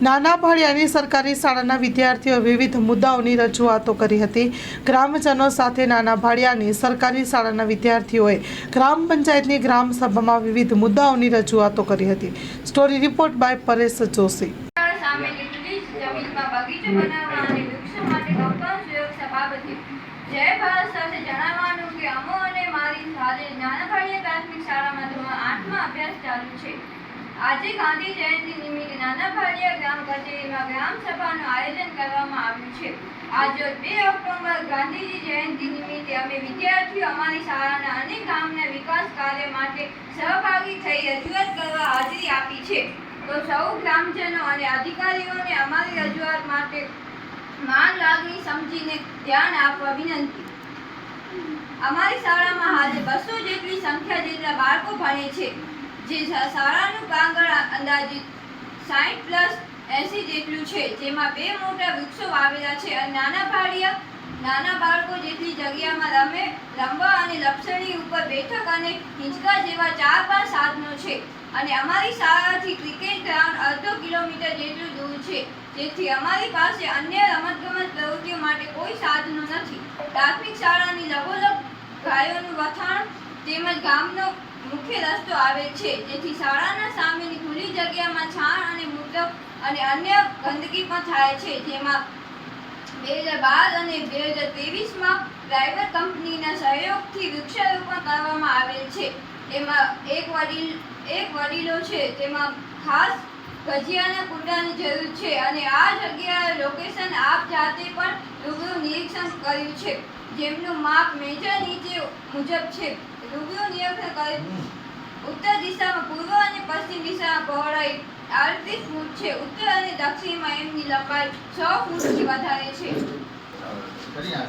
નાના ભાડિયાની સરકારી શાળાના વિદ્યાર્થીઓ વિવિધ મુદ્દાઓની રજૂઆતો કરી હતી। ગ્રામજનો સાથે નાના ભાડિયાની સરકારી શાળાના વિદ્યાર્થીઓએ ગ્રામ પંચાયતની ગ્રામ સભામાં વિવિધ મુદ્દાઓની રજૂઆતો કરી હતી। Story report by Paresh Joshi. જય ભારત સાથે જણાવવાનું કે અમો અને મારી હાલે નાના ભાડિયા પ્રાથમિક શાળામાં ધોરણ 8માં અભ્યાસ ચાલુ છે। આજે ગાંધી જયંતિ નિમિત્તે નાના ભાડિયા ગ્રામ કચેરીમાં ગ્રામ સભાનું આયોજન કરવામાં આવ્યું છે। આજે 2 ઓક્ટોબર ગાંધીજી જયંતિ નિમિત્તે અમે વિદ્યાર્થીઓ અમારી શાળાના અને ગામના વિકાસ કાર્ય માટે સહભાગી થઈ રજૂઆત કરવા હાજરી આપી છે। તો સૌ ગ્રામજનો અને અધિકારીઓને અમારી રજૂઆત માટે માન લાગણી સમજીને ધ્યાન આપવા વિનંતી। અમારી શાળામાં હાલે 200 જેટલી સંખ્યા જેટલા બાળકો ભણે છે, જે શાળાનું પ્રાંગણ અંદાજિત 60 પ્લસ 80 જેટલું છે, જેમાં 2 મોટા વૃક્ષો વાવેલા છે અને નાના બાળકો જેટલી જગ્યામાં રમવા અને લપસણી ઉપર બેઠક અને હિંચકા જેવા 4-5 સાધનો છે અને અમારી શાળાથી ક્રિકેટ ગ્રાઉન્ડ અડધો કિલોમીટર જેટલું દૂર છે, જેથી અમારી પાસે અન્ય રમતગમત પ્રવૃત્તિઓ માટે કોઈ સાધનો નથી। પ્રાથમિક શાળાની લગોલગ ગાયોનું વથાણ તેમજ ગામનો મુખ્ય રસ્તો આવેલ છે, જેથી શાળાના સામેની ખુલ્લી જગ્યામાં છાણ અને મૂત્ર અને અન્ય ગંદકી પણ થાય છે, જેમાં 2012 અને 2023માં પ્રાઇવેટ કંપનીના સહયોગથી વૃક્ષારોપણ કરવામાં આવેલ છે। એમાં એક વડીલો છે, તેમાં ખાસ ભજીયાના કુંડાની જરૂર છે અને આ જગ્યાએ લોકેશન આપ જાતે પણ રૂબરૂ નિરીક્ષણ કર્યું છે, જેમનું માપ મેજર નીચે મુજબ છે। રૂબરૂ નિરીક્ષણ કર્યું ઉત્તર દિશામાં પૂર્વ અને પશ્ચિમ દિશામાં પહોળાઈ 38 ફૂટ છે, ઉત્તર અને દક્ષિણમાં એમની લંબાઈ 6 ફૂટથી વધારે છે।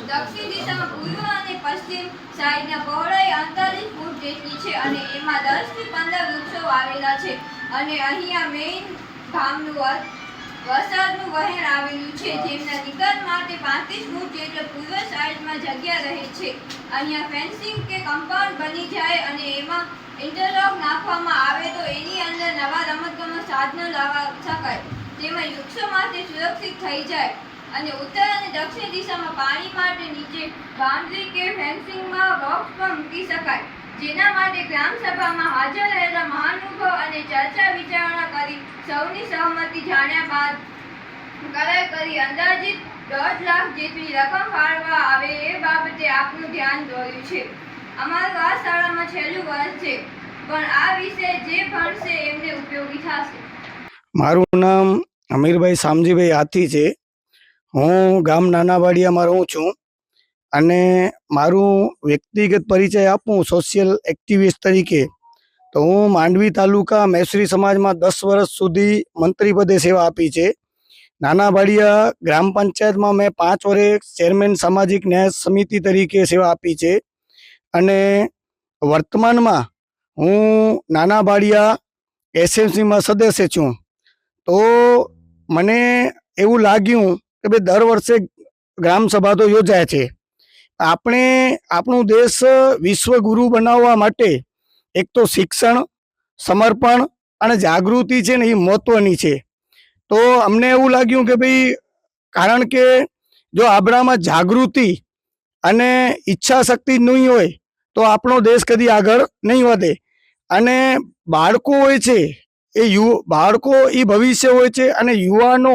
દક્ષિણ દિશામાં પૂર્વ અને પશ્ચિમ સાઈડના પહોળાઈ 48 ફૂટ જેટલી છે અને એમાં 10 થી 15 વૃક્ષો વાવેલા છે અને અહીંયા મેઇન ગામનું વરસાદનું વહેણ આવેલું છે, જેમના નિકાલ માટે 35 ફૂટ જેટલો પૂર્વ સાઈડમાં જગ્યા રહે છે। અહીંયા ફેન્સિંગ કે કમ્પાઉન્ડ બની જાય અને એમાં ઇન્ટરલોક નાખવામાં આવે તો એની અંદર નવા રમતગમત સાધનો લાવવા શકાય, તેમાં વૃક્ષો માટે સુરક્ષિત થઈ જાય અને ઉત્તર અને દક્ષિણ દિશામાં પાણી માટે નીચે બાઉન્ડ્રી કે ફેન્સિંગમાં બોક્સ પણ મૂકી શકાય, જેના માટે ગ્રામ સભામાં હાજર રહેલા મહાનુભાવ અને ચર્ચા વિચારણા કરી સૌની સહમતિ જાણ્યા બાદ કરાર કરી અંદાજિત 1.5 લાખ જેટલી રકમ ફાળવવા આવે એ બાબતે આપનું ધ્યાન દોર્યું છે। અમારું આ શાળામાં છેલ્લું વર્ષ છે, પણ આ વિશે જે ભણશે એમને ઉપયોગી થશે। મારું નામ અમીરભાઈ શામજીભાઈ હાથી છે। હું ગામ નાના ભાડિયામાં રહું છું અને મારું વ્યક્તિગત પરિચય આપું સોશિયલ એક્ટિવિસ્ટ તરીકે તો હું માંડવી તાલુકા મહેસરી સમાજમાં 10 વર્ષ સુધી મંત્રી પદે સેવા આપી છે। નાના ભાડિયા ગ્રામ પંચાયતમાં મેં 5 વર્ષ ચેરમેન સામાજિક ન્યાય સમિતિ તરીકે સેવા આપી છે અને વર્તમાનમાં હું નાના ભાડિયા એસએમસીમાં સદસ્ય છું। તો મને એવું લાગ્યું કે ભાઈ દર વર્ષે ગ્રામ સભા તો યોજાય છે, આપણે આપણું દેશ વિશ્વગુરુ બનાવવા માટે એક તો શિક્ષણ, સમર્પણ અને જાગૃતિ છે ને એ મહત્વની છે। તો અમને એવું લાગ્યું કે ભાઈ કારણ કે જો આપણામાં જાગૃતિ અને ઈચ્છા શક્તિ નહીં હોય તો આપણો દેશ કદી આગળ નહીં વધે અને બાળકો હોય છે બાળકો એ ભવિષ્ય હોય છે અને યુવાનો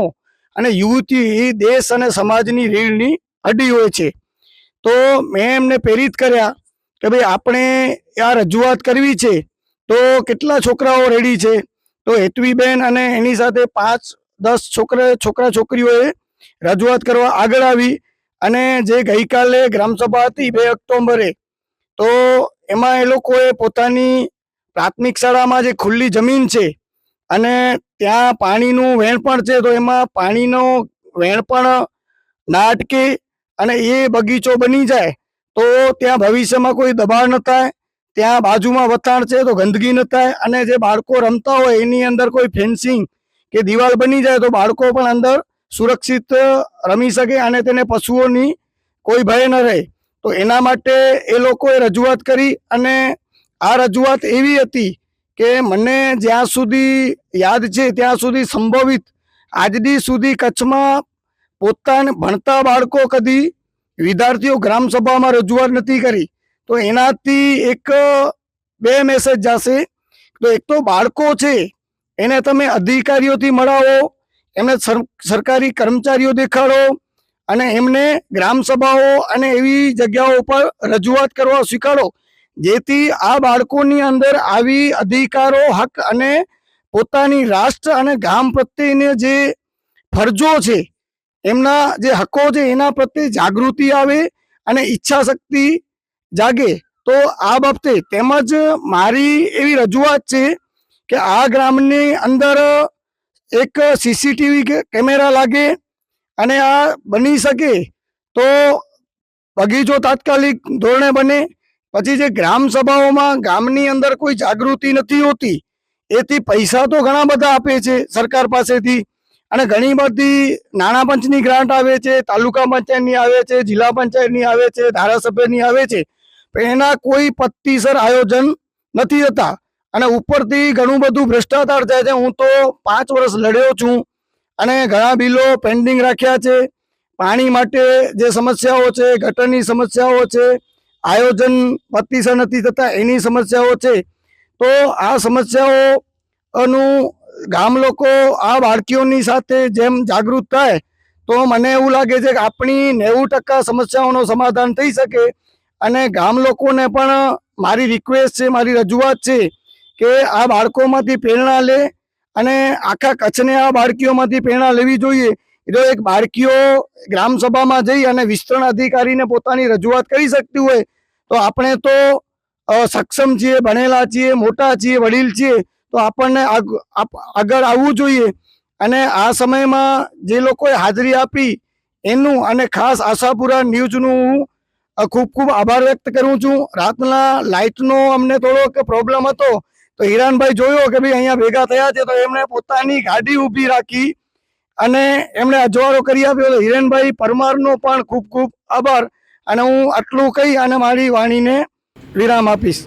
અને યુવતી એ દેશ અને સમાજની રીઢની હડી હોય છે। તો મેં એમને પ્રેરિત કર્યા કે ભાઈ આપણે આ રજૂઆત કરવી છે, તો કેટલા છોકરાઓ રેડી છે? તો હેતવીબેન અને એની સાથે 5-10 છોકરા છોકરીઓએ રજૂઆત કરવા આગળ આવી અને જે ગઈકાલે ગ્રામસભા હતી 2 ઓક્ટોબરે, તો એમાં એ લોકોએ પોતાની પ્રાથમિક શાળામાં જે ખુલ્લી જમીન છે અને ત્યાં પાણીનું વહેણ પણ છે, તો એમાં પાણીનો વહેણ પણ ના અટકે અને એ બગીચો બની જાય તો ત્યાં ભવિષ્યમાં કોઈ દબાણ ન થાય, ત્યાં બાજુમાં વથાણ છે તો ગંદકી ન થાય અને જે બાળકો રમતા હોય એની અંદર કોઈ ફેન્સિંગ કે દિવાલ બની જાય તો બાળકો પણ અંદર સુરક્ષિત રમી શકે અને તેને પશુઓની કોઈ ભય ન રહે। તો એના માટે એ લોકોએ રજૂઆત કરી અને આ રજૂઆત એવી હતી કે મને જ્યાં સુધી યાદ છે ત્યાં સુધી સંભવિત આજ દી સુધી કચ્છમાં પોતાને ભણતા બાળકો કદી વિદ્યાર્થીઓ ગ્રામસભામાં રજૂઆત નથી કરી. તો એનાથી એક બે મેસેજ જશે. તો એક તો બાળકો છે એને તમે અધિકારીઓથી મળાવો, એમને સરકારી કર્મચારીઓ દેખાડો અને એમને ગ્રામસભાઓ અને એવી જગ્યાઓ પર રજૂઆત કરવા શીખવાડો, જેથી આ બાળકોની અંદર આવી અધિકારો, હક અને પોતાની રાષ્ટ્ર અને ગામ પ્રત્યેની જે ફરજો છે, એમના જે હકો છે એના પ્રત્યે જાગૃતિ આવે અને ઈચ્છા શક્તિ જાગે. તો આ બાબતે તેમજ મારી એવી રજૂઆત છે કે આ ગ્રામની અંદર એક સીસીટીવી કેમેરા લાગે અને આ બની શકે તો બગીચો તાત્કાલિક ધોરણે બને. પછી જે ગ્રામ સભાઓમાં ગામની અંદર કોઈ જાગૃતિ નથી હોતી, એથી પૈસા તો ઘણા બધા આપે છે સરકાર પાસેથી, અને ઘણી બધી નાણાં પંચની ગ્રાન્ટ આવે છે, તાલુકા પંચાયતની આવે છે, જિલ્લા પંચાયતની આવે છે, ધારાસભ્યની આવે છે, પણ એના કોઈ પત્તીસર આયોજન નથી થતા અને ઉપરથી ઘણું બધું ભ્રષ્ટાચાર થાય છે. હું તો 5 વર્ષ લડ્યો છું અને ઘણા બિલો પેન્ડિંગ રાખ્યા છે. પાણી માટે જે સમસ્યાઓ છે, ગટરની સમસ્યાઓ છે, આયોજન પત્તીસર નથી થતા એની સમસ્યાઓ છે. તો આ સમસ્યાઓનું ગામ લોકો આ બાળકીઓની સાથે જેમ જાગૃત થાય તો મને એવું લાગે છે કે આપણી 90% સમસ્યાઓનું સમાધાન થઈ શકે. અને ગામ લોકોને પણ મારી રિક્વેસ્ટ છે, મારી રજૂઆત છે કે આ બાળકોમાંથી પ્રેરણા લે અને આખા કચ્છને આ બાળકીઓમાંથી પ્રેરણા લેવી જોઈએ. જો એક બાળકીઓ ગ્રામસભામાં જઈ અને વિસ્તરણ અધિકારીને પોતાની રજૂઆત કરી શકતી હોય તો આપણે તો સક્ષમ છીએ, ભણેલા છીએ, મોટા છીએ, વડીલ છીએ, તો આપણને આગળ આવવું જોઈએ. અને આ સમયમાં જે લોકોએ હાજરી આપી એનું અને ખાસ આશાપુરા ન્યૂઝનું હું ખૂબ ખૂબ આભાર વ્યક્ત કરું છું. રાતના લાઇટનો અમને થોડોક પ્રોબ્લેમ હતો તો હિરાનભાઈ જોયો કે ભાઈ અહીંયા ભેગા થયા છે તો એમણે પોતાની ગાડી ઊભી રાખી અને એમણે અજવાળો કરી આપ્યો. તો હિરેનભાઈ પરમારનો પણ ખૂબ ખૂબ આભાર. અને હું આટલું કહી અને મારી વાણીને વિરામ આપીશ.